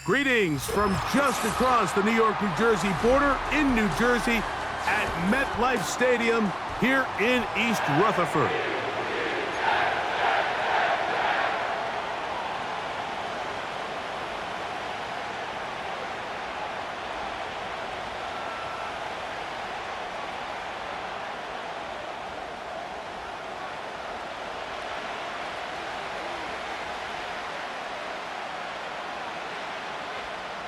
Greetings from just across the New York-New Jersey border in New Jersey at MetLife Stadium here in East Rutherford.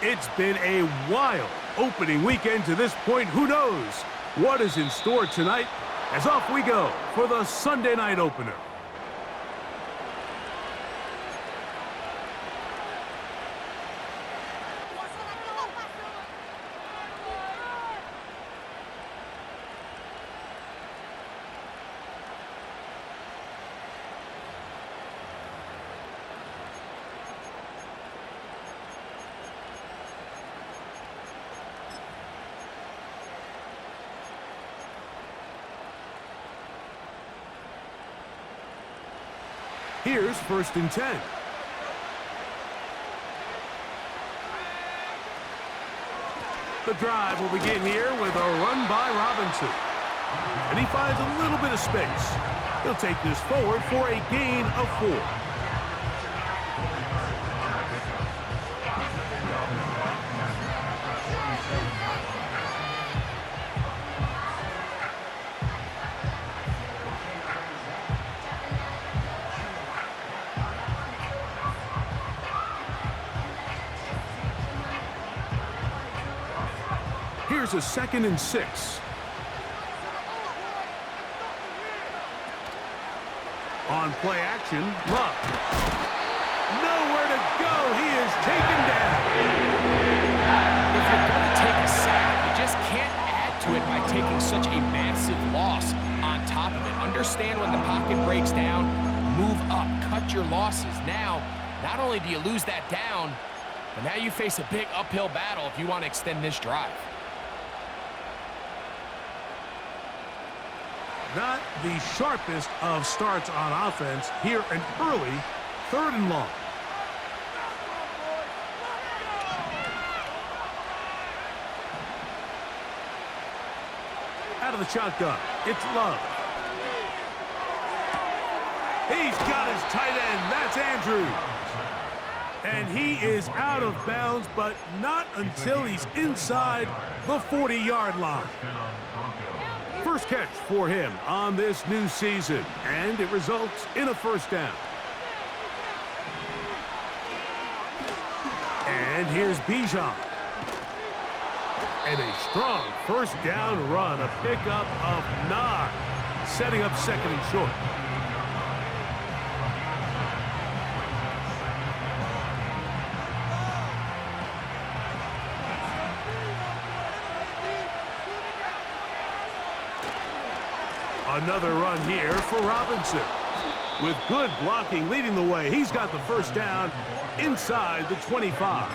It's been a wild opening weekend to this point. Who knows what is in store tonight? As off we go for the Sunday night opener. Here's 1st and 10. The drive will begin here with a run by Robinson. And he finds a little bit of space. He'll take this forward for a gain of 4. Here's a 2nd and 6. On play action, Love. Nowhere to go. He is taken down. If you're going to take a sack, you just can't add to it by taking such a massive loss on top of it. Understand when the pocket breaks down, move up, cut your losses. Now, not only do you lose that down, but now you face a big uphill battle if you want to extend this drive. Not the sharpest of starts on offense. Here an early 3rd and long. Out of the shotgun, it's Love. He's got his tight end. That's Andrews. And he is out of bounds, but not until he's inside the 40-yard line. First catch for him on this new season, and it results in a 1st down. And here's Bijan. And a strong 1st down run, a pickup of 9, setting up 2nd and short. Another run here for Robinson. With good blocking leading the way, he's got the 1st down inside the 25.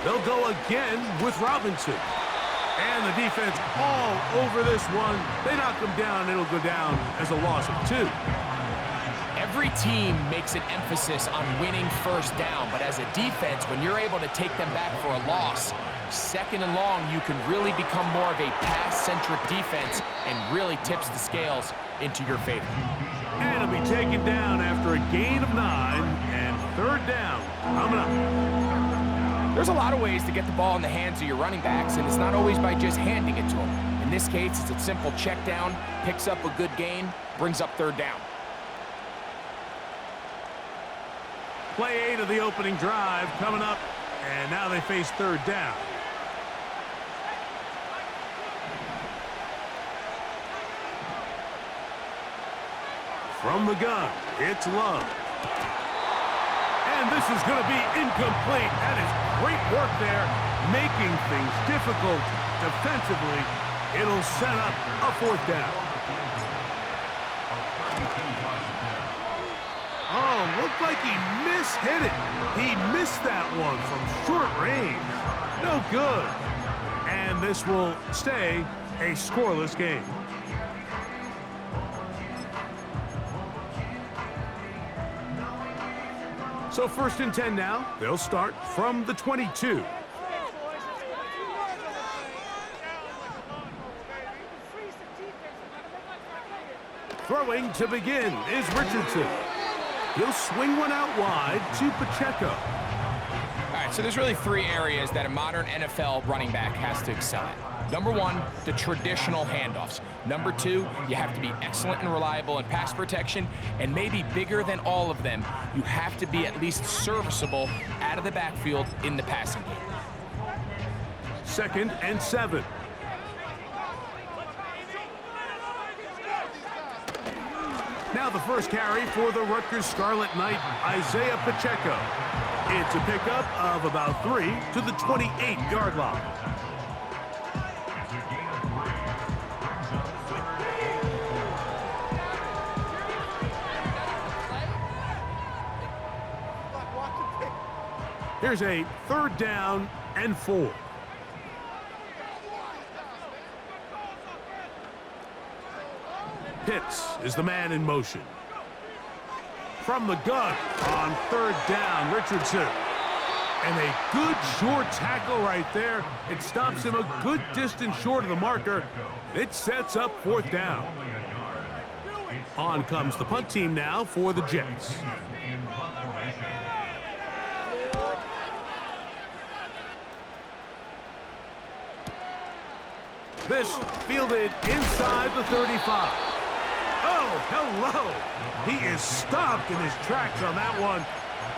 They'll go again with Robinson. And the defense all over this one. They knock him down, and it'll go down as a loss of 2. Every team makes an emphasis on winning 1st down, but as a defense, when you're able to take them back for a loss, 2nd and long, you can really become more of a pass-centric defense and really tips the scales into your favor. And it'll be taken down after a gain of 9, and 3rd down coming up. There's a lot of ways to get the ball in the hands of your running backs, and it's not always by just handing it to them. In this case, it's a simple check down, picks up a good gain, brings up 3rd down. Play 8 of the opening drive coming up, and now they face 3rd down. From the gun, it's Love. And this is going to be incomplete. That is great work there, making things difficult defensively. It'll set up a 4th down. Oh, looked like he mishit it. He missed that one from short range. No good. And And this will stay a scoreless game. So 1st and 10 now. They'll start from the 22. Throwing to begin is Richardson. He'll swing one out wide to Pacheco. All right, so there's really 3 areas that a modern NFL running back has to excel at. Number 1, the traditional handoffs. Number 2, you have to be excellent and reliable in pass protection. And maybe bigger than all of them, you have to be at least serviceable out of the backfield in the passing game. 2nd and 7. Now the first carry for the Rutgers Scarlet Knight, Isaiah Pacheco. It's a pickup of about 3 to the 28-yard line. Here's a 3rd down and 4. Pitts is the man in motion. From the gun on 3rd down, Richardson. And a good short tackle right there. It stops him a good distance short of the marker. It sets up 4th down. On comes the punt team now for the Jets. This fielded inside the 35. Oh, hello. He is stopped in his tracks on that one.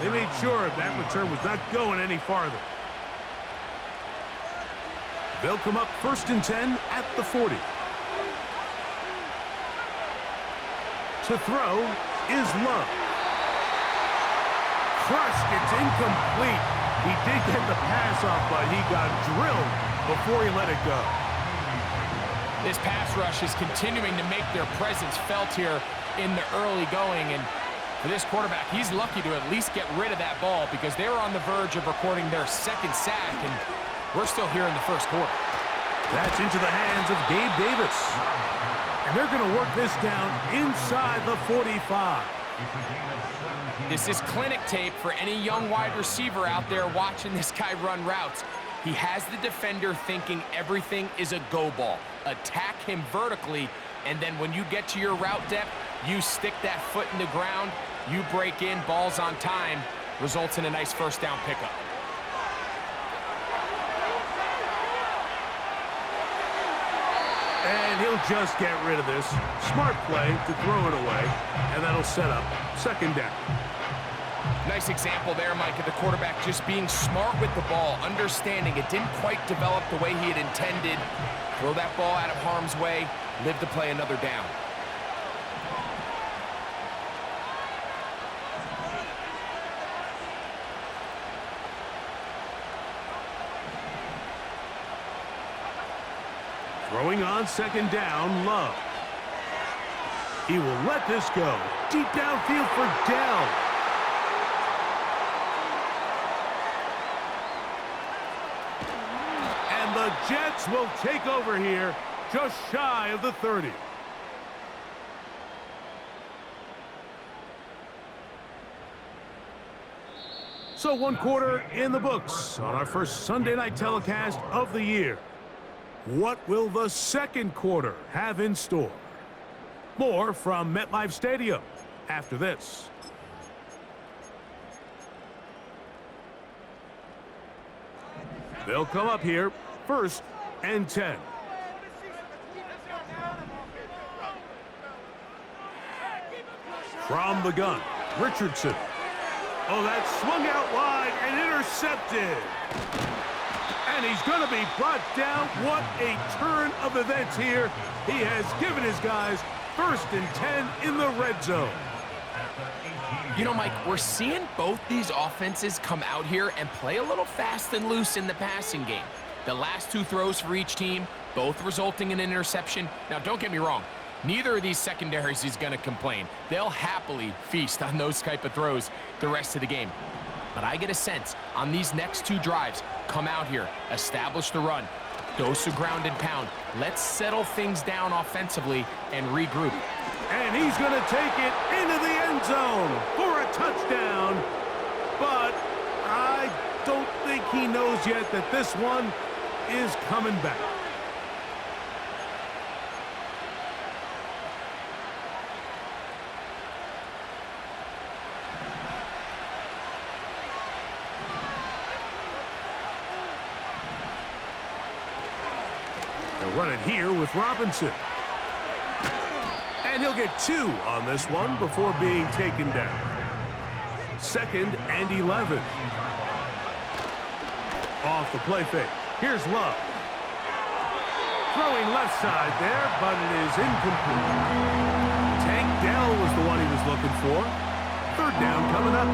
They made sure that return was not going any farther. They'll come up 1st and 10 at the 40. To throw is Love. Crushed, it's incomplete. He did get the pass off, but he got drilled before he let it go. This pass rush is continuing to make their presence felt here in the early going. And for this quarterback, he's lucky to at least get rid of that ball because they were on the verge of recording their 2nd sack, and we're still here in the 1st quarter. That's into the hands of Gabe Davis. And they're going to work this down inside the 45. This is clinic tape for any young wide receiver out there watching this guy run routes. He has the defender thinking everything is a go ball. Attack him vertically, and then when you get to your route depth, you stick that foot in the ground, you break in, balls on time, results in a nice 1st down pickup. And he'll just get rid of this. Smart play to throw it away, and that'll set up 2nd down. Nice example there, Mike, of the quarterback just being smart with the ball, understanding it didn't quite develop the way he had intended. Throw that ball out of harm's way, live to play another down. Throwing on 2nd down, Love. He will let this go. Deep downfield for Dell. And the Jets will take over here just shy of the 30. So 1 quarter in the books on our first Sunday night telecast of the year. What will the 2nd quarter have in store? More from MetLife Stadium after this. They'll come up here 1st and 10. From the gun, Richardson. Oh, that swung out wide and intercepted. And he's going to be brought down. What a turn of events here. He has given his guys 1st and 10 in the red zone. You know, Mike, we're seeing both these offenses come out here and play a little fast and loose in the passing game. The last 2 throws for each team, both resulting in an interception. Now, don't get me wrong. Neither of these secondaries is going to complain. They'll happily feast on those type of throws the rest of the game. But I get a sense on these next 2 drives, come out here, establish the run, Dose of ground and pound. Let's settle things down offensively and regroup. And he's going to take it into the end zone for a touchdown. But I don't think he knows yet that this one is coming back. They'll run it here with Robinson. And he'll get 2 on this one before being taken down. 2nd and 11. Off the play fake. Here's Love. Throwing left side there, but it is incomplete. Tank Dell was the one he was looking for. 3rd down coming up.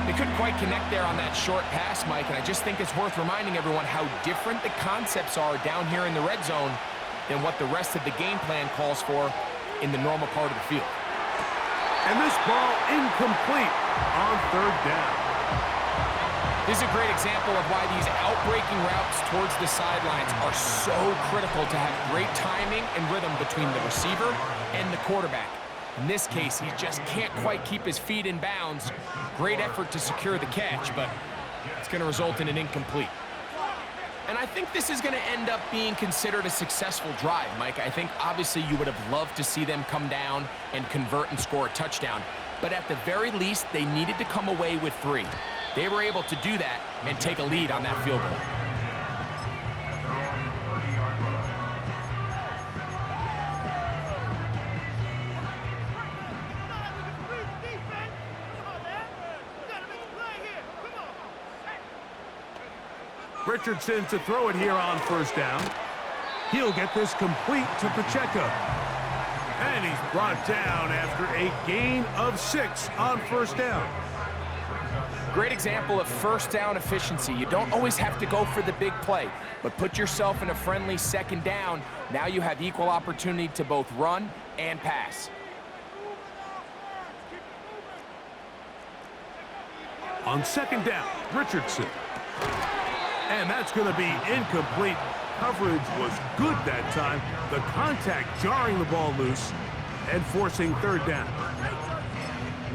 They couldn't quite connect there on that short pass, Mike, and I just think it's worth reminding everyone how different the concepts are down here in the red zone than what the rest of the game plan calls for in the normal part of the field. And this ball incomplete on 3rd down. This is a great example of why these outbreaking routes towards the sidelines are so critical to have great timing and rhythm between the receiver and the quarterback. In this case, he just can't quite keep his feet in bounds. Great effort to secure the catch, but it's going to result in an incomplete. And I think this is going to end up being considered a successful drive, Mike. I think obviously you would have loved to see them come down and convert and score a touchdown. But at the very least, they needed to come away with 3. They were able to do that and take a lead on that field goal. Richardson to throw it here on 1st down. He'll get this complete to Pacheco. And he's brought down after a gain of 6 on 1st down. Great example of 1st down efficiency. You don't always have to go for the big play, but put yourself in a friendly 2nd down. Now you have equal opportunity to both run and pass. On 2nd down, Richardson. And that's going to be incomplete. Coverage was good that time. The contact jarring the ball loose and forcing 3rd down.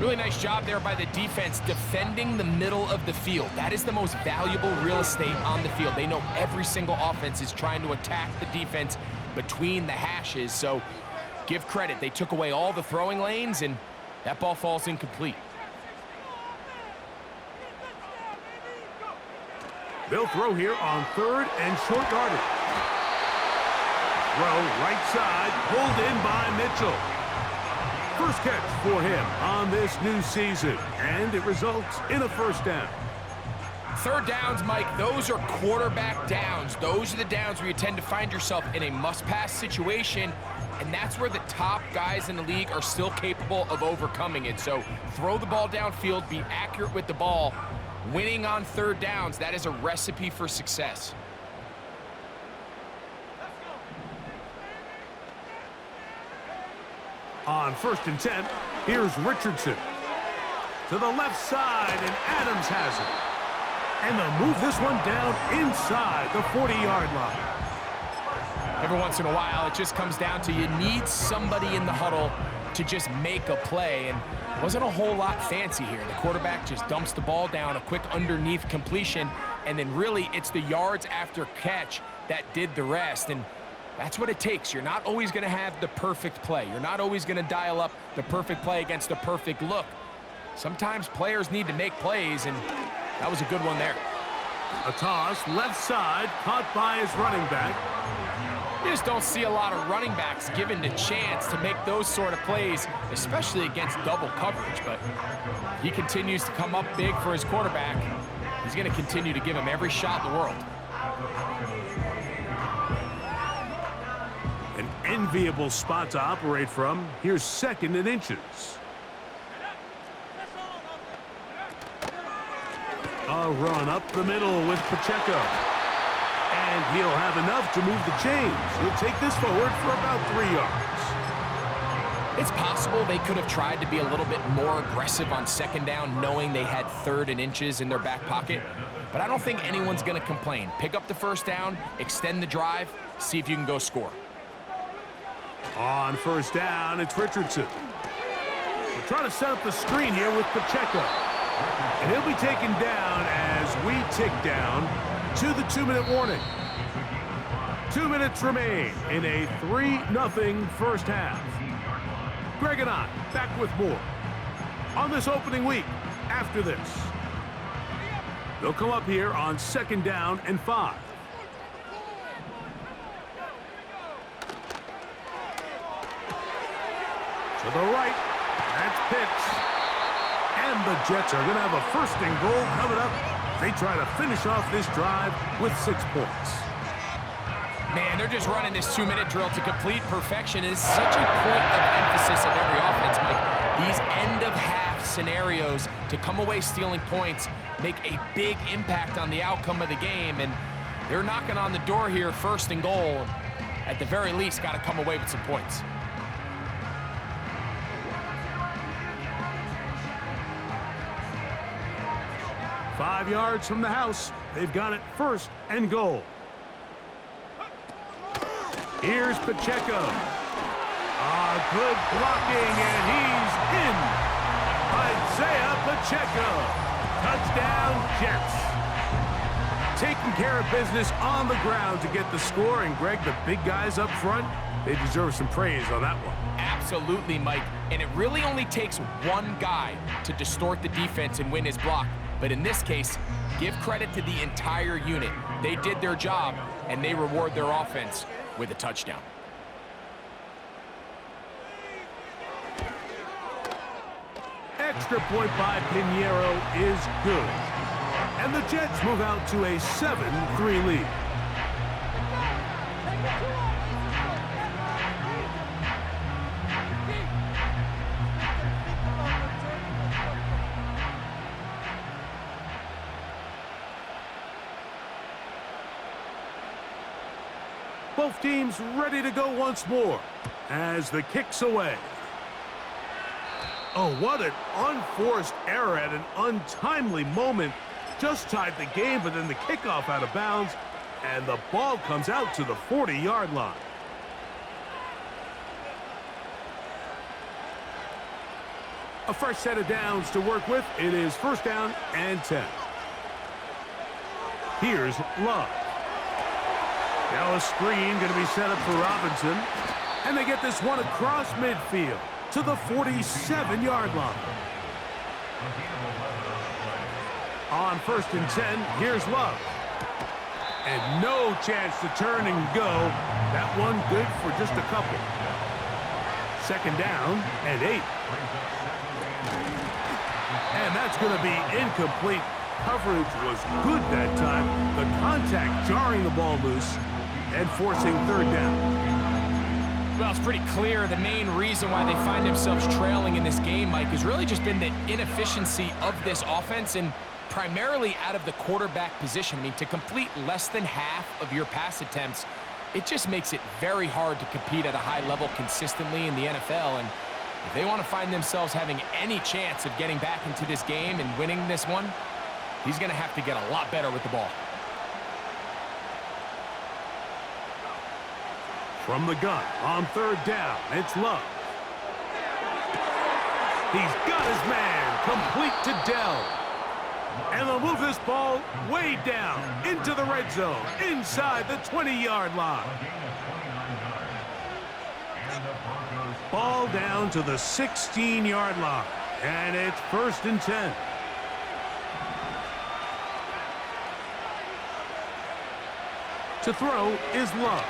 Really nice job there by the defense defending the middle of the field. That is the most valuable real estate on the field. They know every single offense is trying to attack the defense between the hashes. So give credit. They took away all the throwing lanes, and that ball falls incomplete. They'll throw here on 3rd and short yardage. Throw right side, pulled in by Mitchell. First catch for him on this new season, and it results in a 1st down. 3rd downs, Mike, those are quarterback downs. Those are the downs where you tend to find yourself in a must-pass situation, and that's where the top guys in the league are still capable of overcoming it. So throw the ball downfield, be accurate with the ball. Winning on 3rd downs, that is a recipe for success. On 1st and 10, here's Richardson. To the left side, and Adams has it. And they'll move this one down inside the 40-yard line. Every once in a while, it just comes down to you need somebody in the huddle to just make a play, and it wasn't a whole lot fancy here. The quarterback just dumps the ball down, a quick underneath completion, and then really it's the yards after catch that did the rest, and that's what it takes. You're not always going to have the perfect play. You're not always going to dial up the perfect play against the perfect look. Sometimes players need to make plays, and that was a good one there. A toss, left side, caught by his running back. You just don't see a lot of running backs given the chance to make those sort of plays, especially against double coverage. But he continues to come up big for his quarterback. He's going to continue to give him every shot in the world. An enviable spot to operate from. Here's 2nd and inches. A run up the middle with Pacheco. And he'll have enough to move the chains. He'll take this forward for about 3 yards. It's possible they could have tried to be a little bit more aggressive on second down, knowing they had 3rd and inches in their back pocket. But I don't think anyone's going to complain. Pick up the first down, extend the drive, see if you can go score. On first down, it's Richardson. We're trying to set up the screen here with Pacheco. And he'll be taken down as we tick down to the 2-minute warning. 2 minutes remain in a 3-0 first half. Greg and I back with more on this opening week after this. They'll come up here on 2nd down and 5. To the right, that's pitch. And the Jets are going to have a 1st and goal coming up. They try to finish off this drive with 6 points. Man, they're just running this 2-minute drill to complete perfection. It is such a point of emphasis of every offense, Mike. These end-of-half scenarios to come away stealing points make a big impact on the outcome of the game, and they're knocking on the door here, 1st and goal. At the very least, got to come away with some points. Five yards from the house. They've got it 1st and goal. Here's Pacheco. Good blocking, and he's in. Isaiah Pacheco. Touchdown, Jets. Taking care of business on the ground to get the score. And, Greg, the big guys up front, they deserve some praise on that one. Absolutely, Mike. And it really only takes one guy to distort the defense and win his block. But in this case, give credit to the entire unit. They did their job, and they reward their offense with a touchdown. Extra point by Pinheiro is good. And the Jets move out to a 7-3 lead. Both teams ready to go once more as the kick's away. Oh, what an unforced error at an untimely moment. Just tied the game, but then the kickoff out of bounds, and the ball comes out to the 40-yard line. A fresh set of downs to work with. It is 1st down and 10. Here's Love. Now a screen going to be set up for Robinson. And they get this one across midfield to the 47-yard line. On 1st and 10, here's Love. And no chance to turn and go. That one good for just a couple. 2nd down and 8. And that's going to be incomplete. Coverage was good that time. The contact jarring the ball loose and forcing 3rd down. Well, it's pretty clear the main reason why they find themselves trailing in this game, Mike, has really just been the inefficiency of this offense and primarily out of the quarterback position. I mean, to complete less than half of your pass attempts, it just makes it very hard to compete at a high level consistently in the NFL. And if they want to find themselves having any chance of getting back into this game and winning this one, he's going to have to get a lot better with the ball. From the gun on 3rd down, it's Love. He's got his man complete to Dell. And they'll move this ball way down into the red zone, inside the 20-yard line. Ball down to the 16-yard line, and it's 1st and 10. To throw is Love.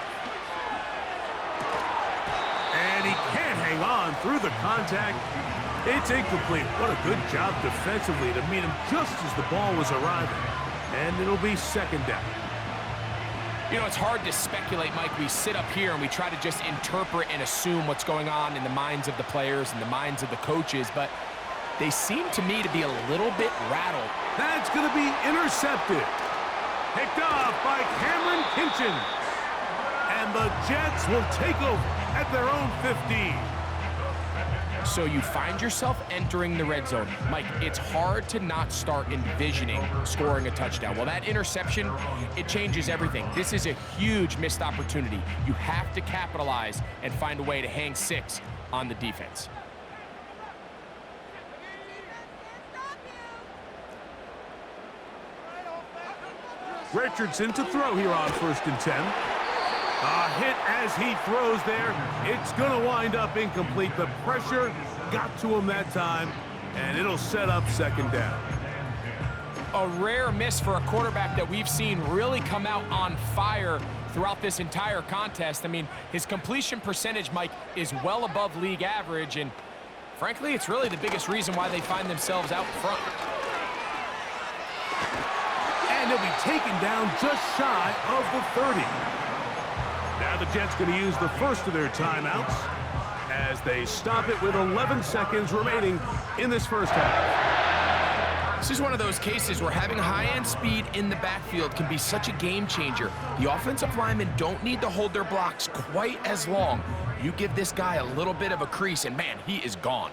And he can't hang on through the contact. It's incomplete. What a good job defensively to meet him just as the ball was arriving. And it'll be 2nd down. You know, it's hard to speculate, Mike. We sit up here and we try to just interpret and assume what's going on in the minds of the players and the minds of the coaches, but they seem to me to be a little bit rattled. That's going to be intercepted. Picked off by Cameron Kinchins. And the Jets will take over at their own 15. So you find yourself entering the red zone. Mike, it's hard to not start envisioning scoring a touchdown. Well, that interception, it changes everything. This is a huge missed opportunity. You have to capitalize and find a way to hang 6 on the defense. Richardson to throw here on 1st and 10. A hit as he throws there. It's going to wind up incomplete. The pressure got to him that time, and it'll set up 2nd down. A rare miss for a quarterback that we've seen really come out on fire throughout this entire contest. I mean, his completion percentage, Mike, is well above league average, and frankly, it's really the biggest reason why they find themselves out front. And he'll be taken down just shy of the 30. Now the Jets going to use the first of their timeouts as they stop it with 11 seconds remaining in this first half. This is one of those cases where having high-end speed in the backfield can be such a game changer. The offensive linemen don't need to hold their blocks quite as long. You give this guy a little bit of a crease, and man, he is gone.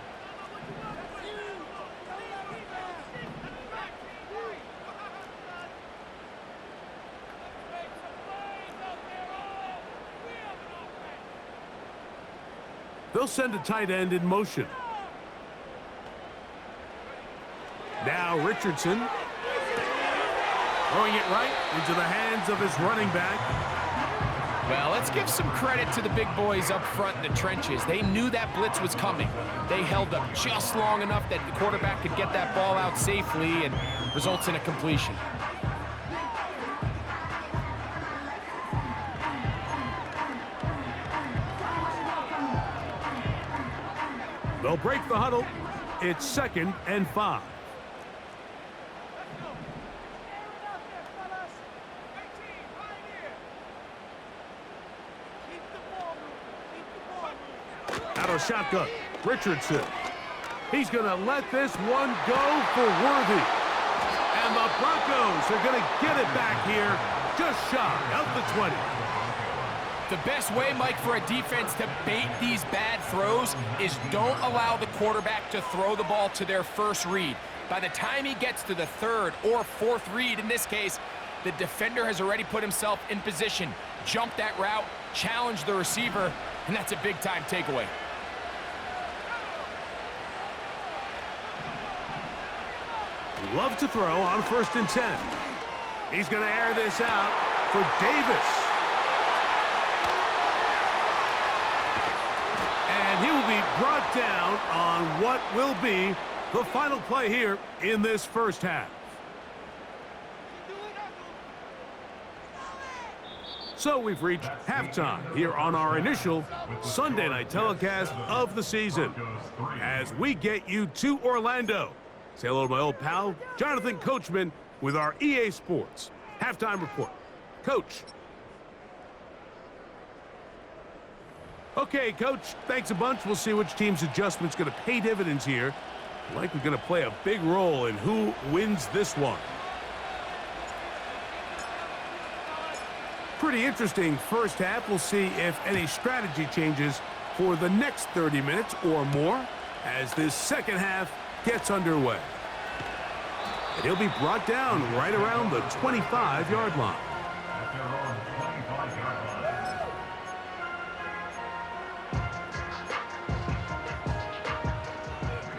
They'll send a tight end in motion. Now Richardson throwing it right into the hands of his running back. Well, let's give some credit to the big boys up front in the trenches. They knew that blitz was coming. They held up just long enough that the quarterback could get that ball out safely, and results in a completion. They'll break the huddle. It's 2nd and 5. Out of shotgun, Richardson. He's going to let this one go for Worthy. And the Broncos are going to get it back here just shy of the 20. The best way, Mike, for a defense to bait these bad throws is don't allow the quarterback to throw the ball to their first read. By the time he gets to the 3rd or 4th read, in this case, the defender has already put himself in position, jump that route, challenge the receiver, and that's a big-time takeaway. Love to throw on 1st and 10. He's going to air this out for Davis. And he will be brought down on what will be the final play here in this first half. So we've reached halftime here on our initial Sunday night telecast of the season as we get you to Orlando. Say hello to my old pal, Jonathan Coachman, with our EA Sports halftime report. Coach. Okay, Coach, thanks a bunch. We'll see which team's adjustment's going to pay dividends here. Likely going to play a big role in who wins this one. Pretty interesting first half. We'll see if any strategy changes for the next 30 minutes or more as this second half gets underway. And he'll be brought down right around the 25-yard line.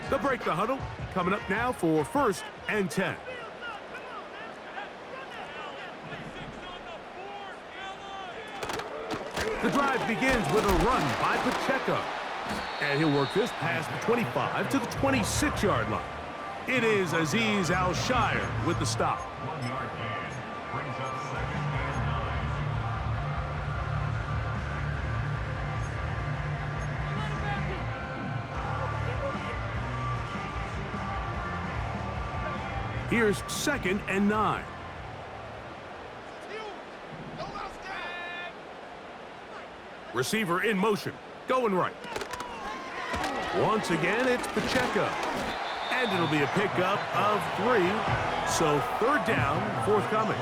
They'll break the huddle. Coming up now for 1st and 10. The drive begins with a run by Pacheco. And he'll work this past the 25 to the 26-yard line. It is Azeez Al-Shire with the stop. Here's 2nd and 9. Receiver in motion, going right. Once again, it's Pacheco. And it'll be a pickup of 3. So 3rd down, forthcoming.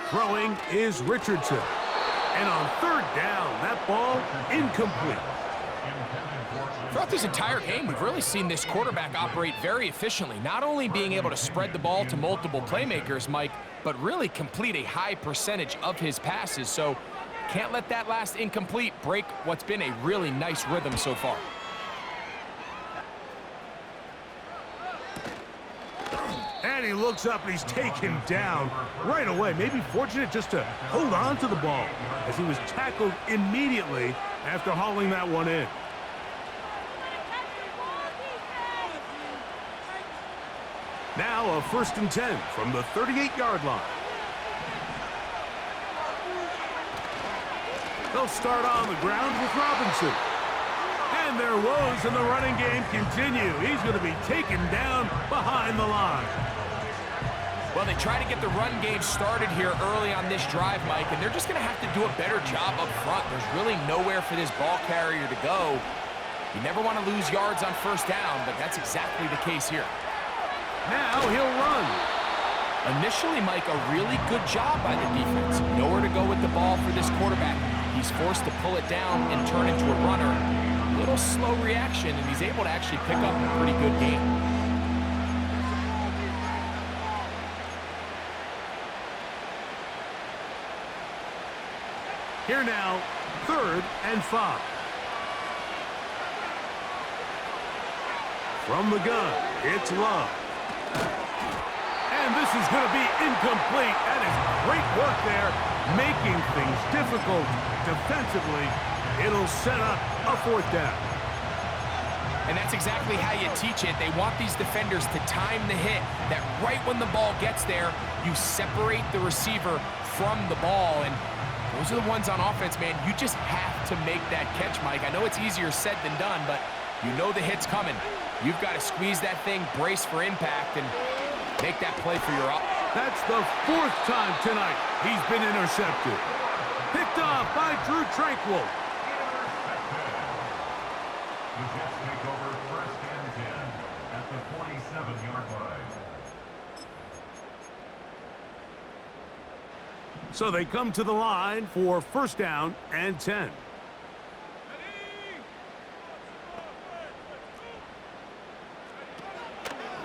Throwing is Richardson. And on third down, that ball incomplete. Throughout this entire game, we've really seen this quarterback operate very efficiently, not only being able to spread the ball to multiple playmakers, Mike, but really complete a high percentage of his passes. So can't let that last incomplete break what's been a really nice rhythm so far. And he looks up and he's taken down right away. Maybe fortunate just to hold on to the ball as he was tackled immediately after hauling that one in. Now a 1st and 10 from the 38-yard line. They'll start on the ground with Robinson. And their woes in the running game continue. He's going to be taken down behind the line. Well, they try to get the run game started here early on this drive, Mike, and they're just going to have to do a better job up front. There's really nowhere for this ball carrier to go. You never want to lose yards on 1st down, but that's exactly the case here. Now he'll run. Initially, Mike, a really good job by the defense. Nowhere to go with the ball for this quarterback. He's forced to pull it down and turn into a runner. A little slow reaction, and he's able to actually pick up a pretty good game. Here now, 3rd and 5. From the gun, it's Love. And this is going to be incomplete. That is great work there, making things difficult defensively. It'll set up a 4th down. And that's exactly how you teach it. They want these defenders to time the hit, that right when the ball gets there, you separate the receiver from the ball. And those are the ones on offense, man. You just have to make that catch, Mike. I know it's easier said than done, but you know the hit's coming. You've got to squeeze that thing, brace for impact, and make that play for your up. That's the 4th time tonight he's been intercepted. Picked off by Drew Tranquil. The Jets take over 1st and 10 at the 47-yard line. So they come to the line for 1st down and 10.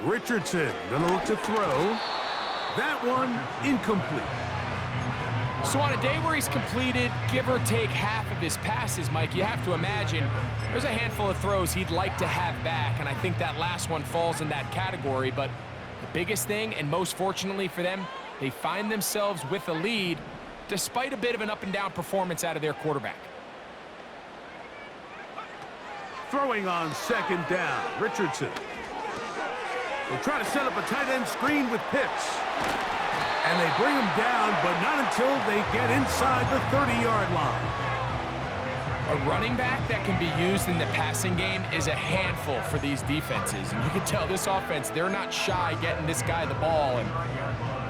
Richardson gonna look to throw. That one incomplete. So on a day where he's completed, give or take half of his passes, Mike, you have to imagine there's a handful of throws he'd like to have back, and I think that last one falls in that category. But the biggest thing, and most fortunately for them, they find themselves with a lead despite a bit of an up-and-down performance out of their quarterback. Throwing on 2nd down, Richardson. They'll try to set up a tight end screen with Pitts. And they bring him down, but not until they get inside the 30-yard line. A running back that can be used in the passing game is a handful for these defenses. And you can tell this offense, they're not shy getting this guy the ball. And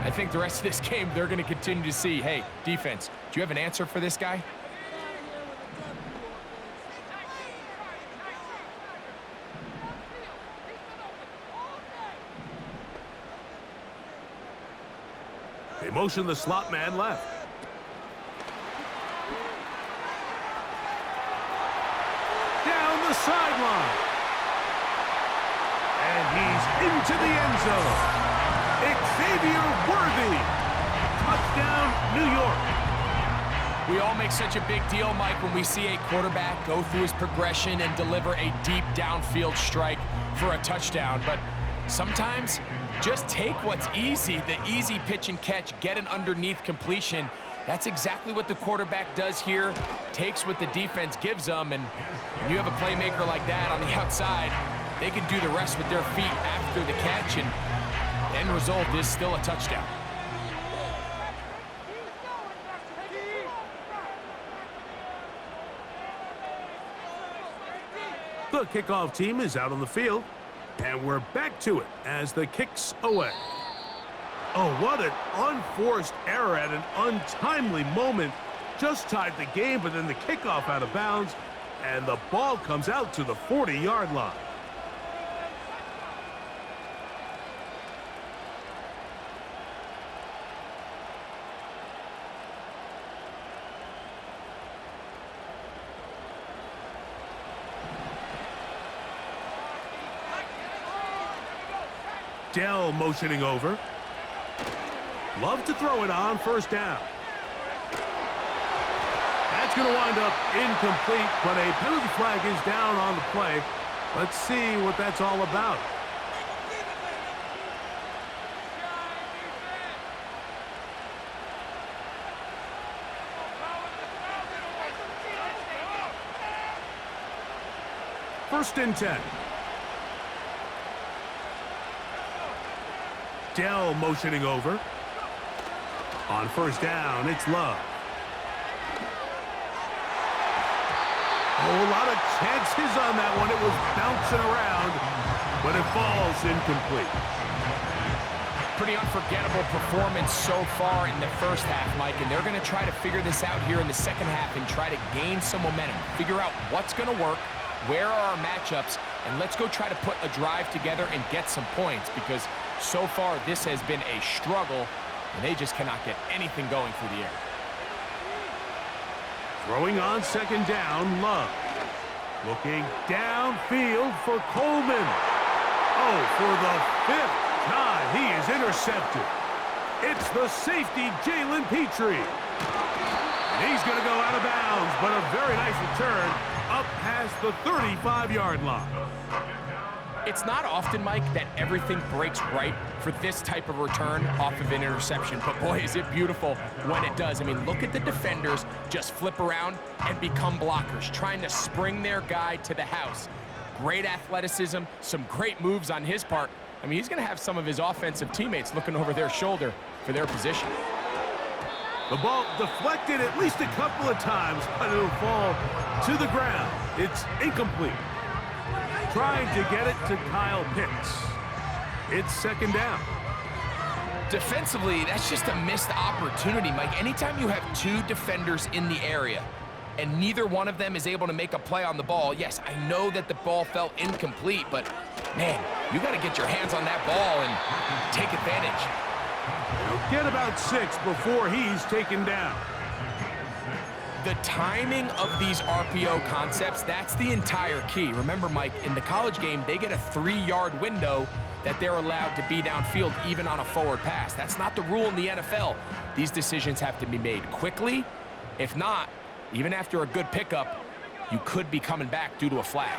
I think the rest of this game, they're going to continue to see, hey, defense, do you have an answer for this guy? They motion the slot man left. Down the sideline. And he's into the end zone. Xavier Worthy. Touchdown, New York. We all make such a big deal, Mike, when we see a quarterback go through his progression and deliver a deep downfield strike for a touchdown. But sometimes, just take what's easy, the easy pitch and catch, get an underneath completion. That's exactly what the quarterback does here, takes what the defense gives them, and when you have a playmaker like that on the outside, they can do the rest with their feet after the catch, and the end result is still a touchdown. The kickoff team is out on the field. And we're back to it as the kick's away. Oh, what an unforced error at an untimely moment. Just tied the game, but then the kickoff out of bounds, and the ball comes out to the 40-yard line. Dell motioning over. Love to throw it on first down. That's going to wind up incomplete, but a penalty flag is down on the play. Let's see what that's all about. First and 10. Dell motioning over. On first down, it's Love. Oh, a lot of chances on that one. It was bouncing around, but it falls incomplete. Pretty unforgettable performance so far in the first half, Mike, and they're going to try to figure this out here in the second half and try to gain some momentum, figure out what's going to work, where are our matchups, and let's go try to put a drive together and get some points, because so far this has been a struggle, and they just cannot get anything going through the air. Throwing on second down, Love. Looking downfield for Coleman. Oh, for the 5th time, he is intercepted. It's the safety, Jalen Petrie. And he's going to go out of bounds, but a very nice return up past the 35-yard line. It's not often, Mike, that everything breaks right for this type of return off of an interception. But boy, is it beautiful when it does. I mean, look at the defenders just flip around and become blockers, trying to spring their guy to the house. Great athleticism, some great moves on his part. I mean, he's going to have some of his offensive teammates looking over their shoulder for their position. The ball deflected at least a couple of times, but it'll fall to the ground. It's incomplete. Trying to get it to Kyle Pitts. It's second down. Defensively, that's just a missed opportunity, Mike. Anytime you have two defenders in the area and neither one of them is able to make a play on the ball, yes, I know that the ball felt incomplete, but man, you got to get your hands on that ball and take advantage. He'll get about 6 before he's taken down. The timing of these RPO concepts, that's the entire key. Remember, Mike, in the college game, they get a 3-yard window that they're allowed to be downfield even on a forward pass. That's not the rule in the NFL. These decisions have to be made quickly. If not, even after a good pickup, you could be coming back due to a flag.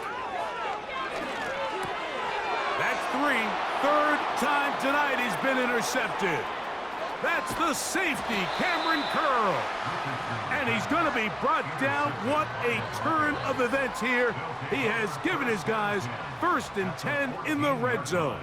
That's 3. Third time tonight he's been intercepted. That's the safety, Cameron Curl. And he's going to be brought down. What a turn of events here. He has given his guys 1st and 10 in the red zone.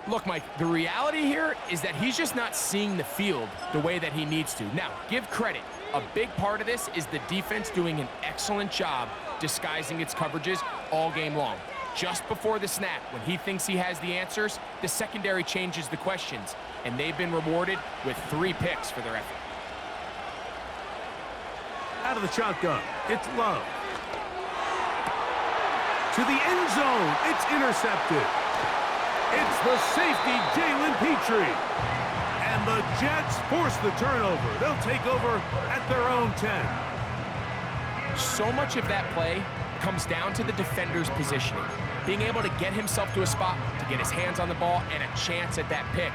Look, Mike, the reality here is that he's just not seeing the field the way that he needs to. Now, give credit. A big part of this is the defense doing an excellent job disguising its coverages all game long. Just before the snap, when he thinks he has the answers, the secondary changes the questions, and they've been rewarded with 3 picks for their effort. Out of the shotgun, it's Love. To the end zone, it's intercepted. It's the safety, Jalen Petrie. And the Jets force the turnover. They'll take over at their own 10. So much of that play comes down to the defender's positioning, being able to get himself to a spot, to get his hands on the ball, and a chance at that pick.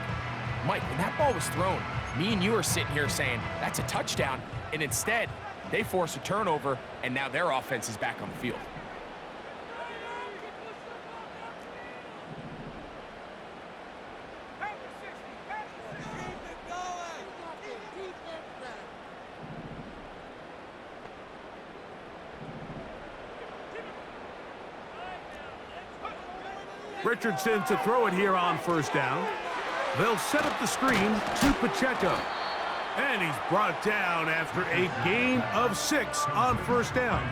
Mike, when that ball was thrown, me and you are sitting here saying, that's a touchdown, and instead, they force a turnover, and now their offense is back on the field. Richardson to throw it here on first down. They'll set up the screen to Pacheco. And he's brought down after a gain of 6 on first down.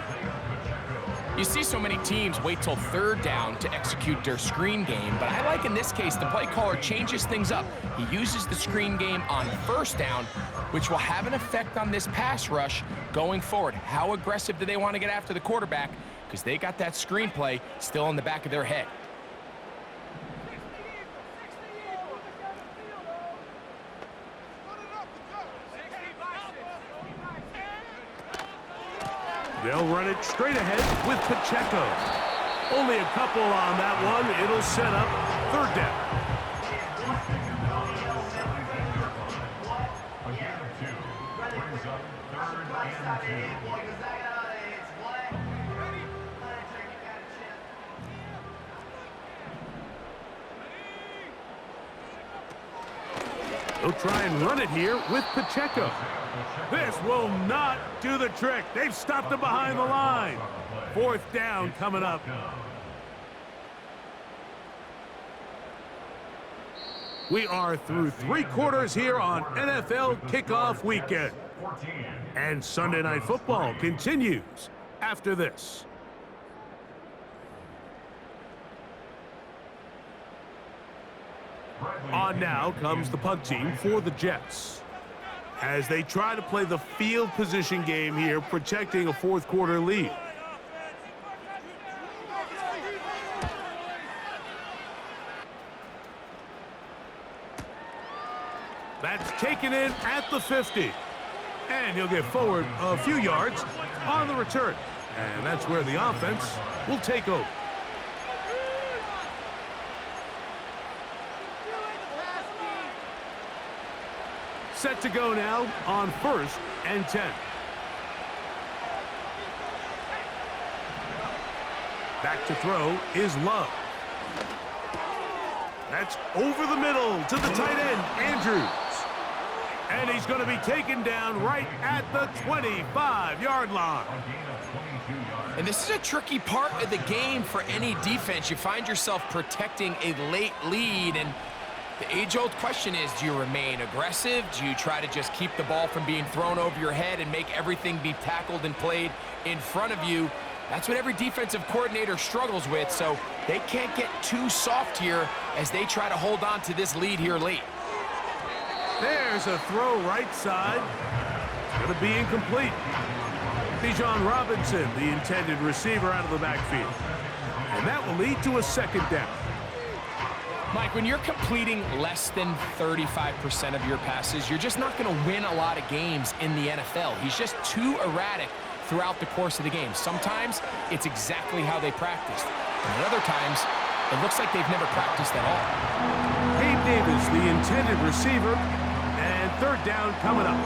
You see so many teams wait till 3rd down to execute their screen game, but I like in this case the play caller changes things up. He uses the screen game on 1st down, which will have an effect on this pass rush going forward. How aggressive do they want to get after the quarterback? Because they got that screen play still in the back of their head. They'll run it straight ahead with Pacheco. Only a couple on that one. It'll set up third down. Again of 2. Brings up 3rd and 2. He'll try and run it here with Pacheco. This will not do the trick. They've stopped him behind the line. 4th down coming up. We are through 3 quarters here on NFL Kickoff Weekend. And Sunday Night Football continues after this. On now comes the punt team for the Jets, as they try to play the field position game here, protecting a 4th quarter lead. That's taken in at the 50. And he'll get forward a few yards on the return. And that's where the offense will take over. Set to go now on 1st and 10. Back to throw is Love. That's over the middle to the tight end, Andrews. And he's going to be taken down right at the 25-yard line. And this is a tricky part of the game for any defense. You find yourself protecting a late lead, and the age-old question is, do you remain aggressive? Do you try to just keep the ball from being thrown over your head and make everything be tackled and played in front of you? That's what every defensive coordinator struggles with, so they can't get too soft here as they try to hold on to this lead here late. There's a throw right side. It's going to be incomplete. Bijan Robinson, the intended receiver, out of the backfield. And that will lead to a 2nd down. Mike, when you're completing less than 35% of your passes, you're just not going to win a lot of games in the NFL. He's just too erratic throughout the course of the game. Sometimes it's exactly how they practiced. And at other times, it looks like they've never practiced at all. Gabe Davis, the intended receiver, and 3rd down coming up.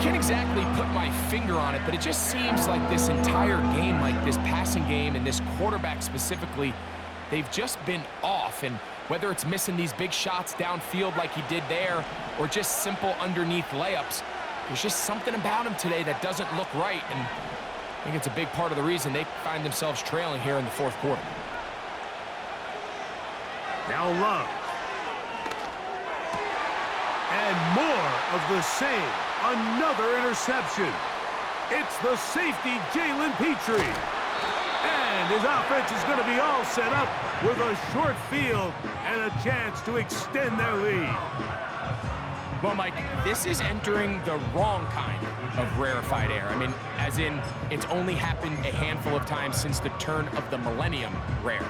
Can't exactly put my finger on it, but it just seems like this entire game, like this passing game and this quarterback specifically, they've just been off. And whether it's missing these big shots downfield like he did there or just simple underneath layups, there's just something about him today that doesn't look right. And I think it's a big part of the reason they find themselves trailing here in the 4th quarter. Now Love. And more of the same. Another interception. It's the safety, Jalen Petrie. And his offense is going to be all set up with a short field and a chance to extend their lead. Well, Mike, this is entering the wrong kind of rarefied air. I mean, as in, it's only happened a handful of times since the turn of the millennium rare.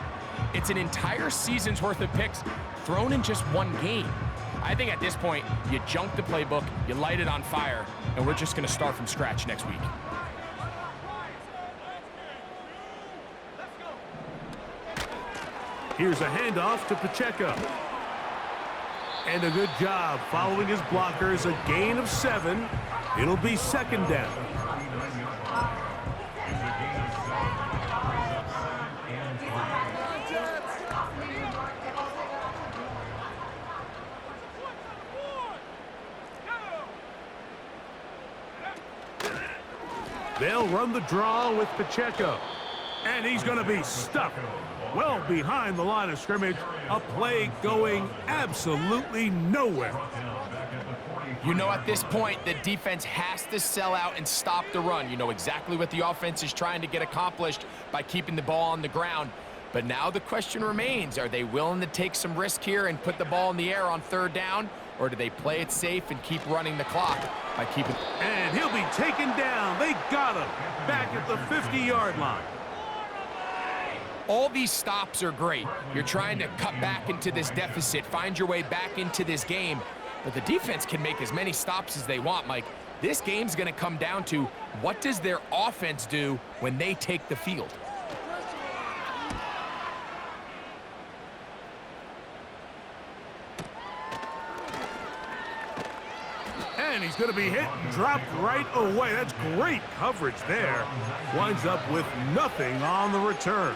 It's an entire season's worth of picks thrown in just one game. I think at this point, you junk the playbook, you light it on fire, and we're just going to start from scratch next week. Here's a handoff to Pacheco. And a good job following his blockers, a gain of 7. It'll be 2nd down. They'll run the draw with Pacheco. And he's going to be stuck well behind the line of scrimmage. A play going absolutely nowhere. You know, at this point, the defense has to sell out and stop the run. You know exactly what the offense is trying to get accomplished by keeping the ball on the ground. But now the question remains, are they willing to take some risk here and put the ball in the air on 3rd down? Or do they play it safe and keep running the clock by keeping... And he'll be taken down. They got him back at the 50-yard line. All these stops are great. You're trying to cut back into this deficit, find your way back into this game. But the defense can make as many stops as they want, Mike. This game's going to come down to what does their offense do when they take the field. And he's going to be hit and dropped right away. That's great coverage there. Winds up with nothing on the return.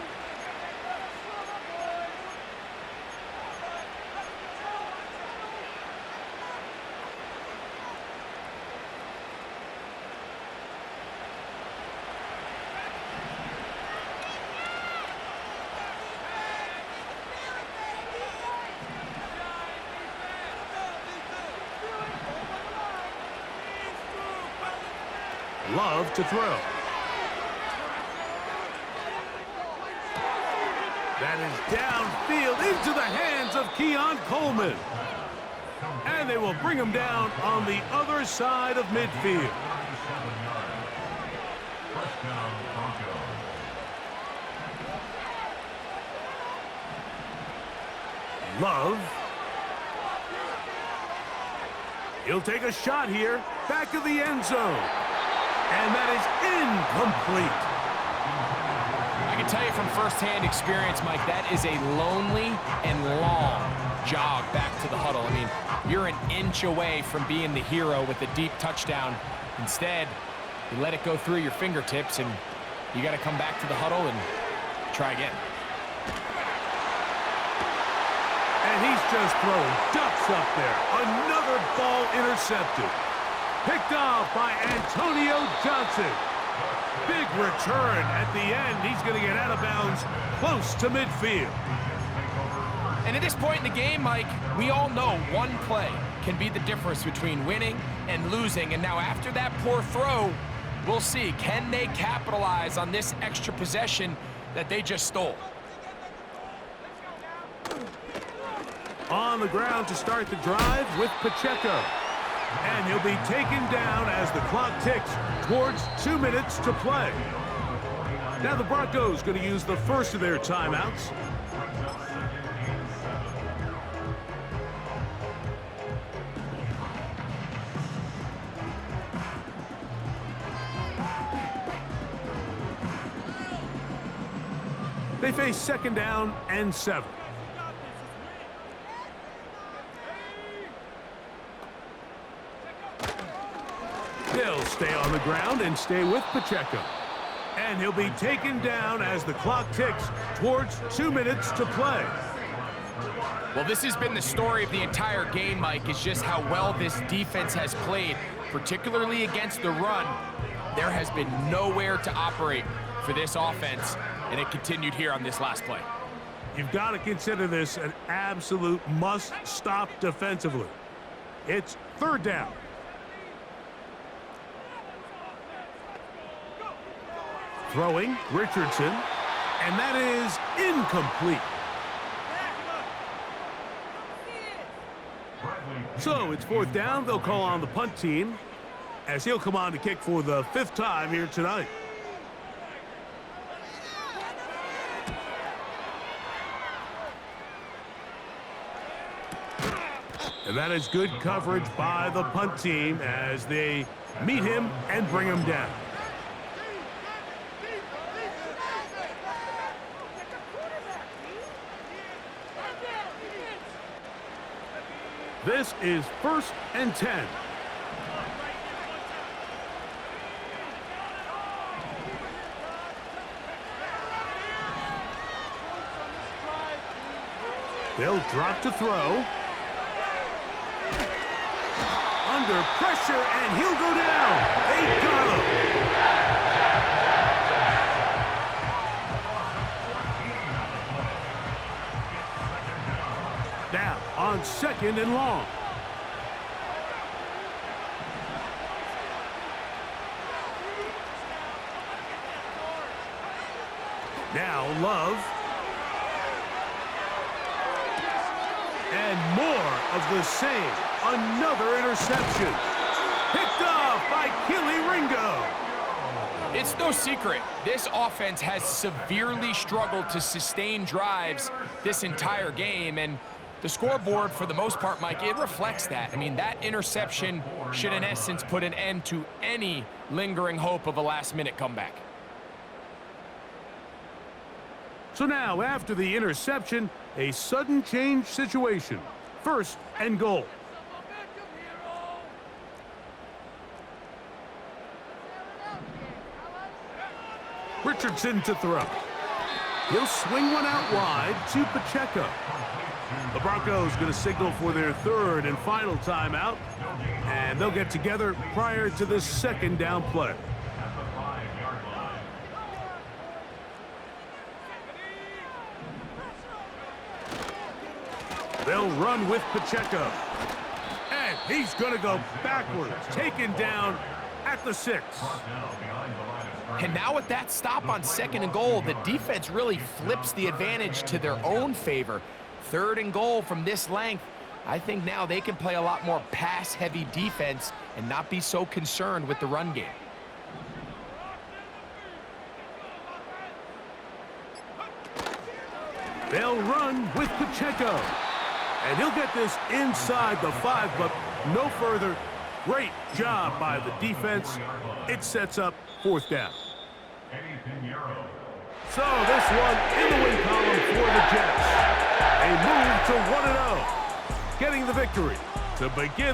Love to throw. That is downfield into the hands of Keon Coleman. And they will bring him down on the other side of midfield. Love. He'll take a shot here, back of the end zone. And that is incomplete. I can tell you from firsthand experience, Mike, that is a lonely and long jog back to the huddle. I mean, you're an inch away from being the hero with a deep touchdown. Instead, you let it go through your fingertips, and you got to come back to the huddle and try again. And he's just throwing ducks up there. Another ball intercepted. Picked off by Antonio Johnson. Big return at the end. He's going to get out of bounds close to midfield. And at this point in the game, Mike, we all know one play can be the difference between winning and losing. And now after that poor throw, we'll see, can they capitalize on this extra possession that they just stole? On the ground to start the drive with Pacheco. And he'll be taken down as the clock ticks towards 2 minutes to play. Now the Broncos going to use the first of their timeouts. They face 2nd down and 7. They'll stay on the ground and stay with Pacheco. And he'll be taken down as the clock ticks towards 2 minutes to play. Well, this has been the story of the entire game, Mike, is just how well this defense has played, particularly against the run. There has been nowhere to operate for this offense, and it continued here on this last play. You've got to consider this an absolute must-stop defensively. It's 3rd down. Throwing, Richardson, and that is incomplete. So it's 4th down. They'll call on the punt team as he'll come on to kick for the 5th time here tonight. And that is good coverage by the punt team as they meet him and bring him down. This is 1st and 10. They'll drop to throw. Under pressure, and he'll go down. They got him. Now on 2nd and long. Now Love. And more of the same. Another interception. Picked off by Keely Ringo. It's no secret, this offense has severely struggled to sustain drives this entire game, and the scoreboard, for the most part, Mike, it reflects that. I mean, that interception should, in essence, put an end to any lingering hope of a last-minute comeback. So now, after the interception, a sudden change situation. 1st and goal. Richardson to throw. He'll swing one out wide to Pacheco. The Broncos going to signal for their third and final timeout, and they'll get together prior to this second down play. They'll run with Pacheco. And he's going to go backwards, taken down at the 6. And now with that stop on 2nd and goal, the defense really flips the advantage to their own favor. 3rd and goal from this length. I think now they can play a lot more pass-heavy defense and not be so concerned with the run game. They'll run with Pacheco. And he'll get this inside the 5, but no further. Great job by the defense. It sets up 4th down. So this one in the win column for the Jets. A move to 1-0. Getting the victory to begin